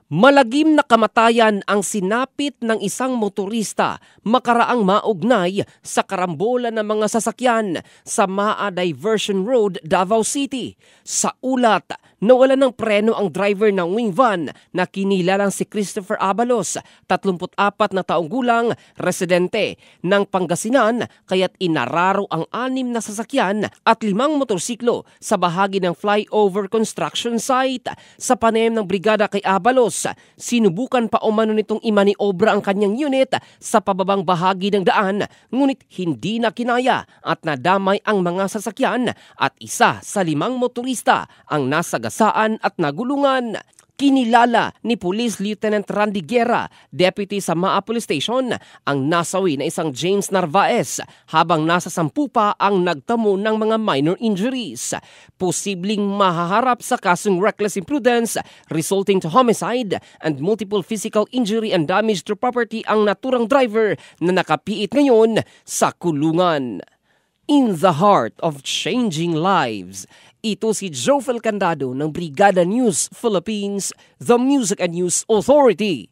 Malagim na kamatayan ang sinapit ng isang motorista makaraang maugnay sa karambola ng mga sasakyan sa Maa Diversion Road, Davao City. Sa ulat, nawala ng preno ang driver ng wing van na kinilalang si Christopher Abalos, 34 na taong gulang, residente ng Pangasinan, kaya't inararo ang 6 na sasakyan at 5 motorsiklo sa bahagi ng flyover construction site. Sa panayam ng brigada kay Abalos, sinubukan pa umano nitong imaniobra ang kanyang unit sa pababang bahagi ng daan, ngunit hindi na kinaya at nadamay ang mga sasakyan at isa sa 5 motorista ang nasagasaan at nagulungan. Kinilala ni Police Lieutenant Randy Guerra, deputy sa Maa Police Station, ang nasawi na isang James Narvaez habang nasa 10 pa ang nagtamo ng mga minor injuries. Posibleng mahaharap sa kasong reckless imprudence resulting to homicide and multiple physical injury and damage to property ang naturang driver na nakapiit ngayon sa kulungan. In the heart of changing lives, ito si Jofel Candado ng Brigada News Philippines, the Music and News Authority.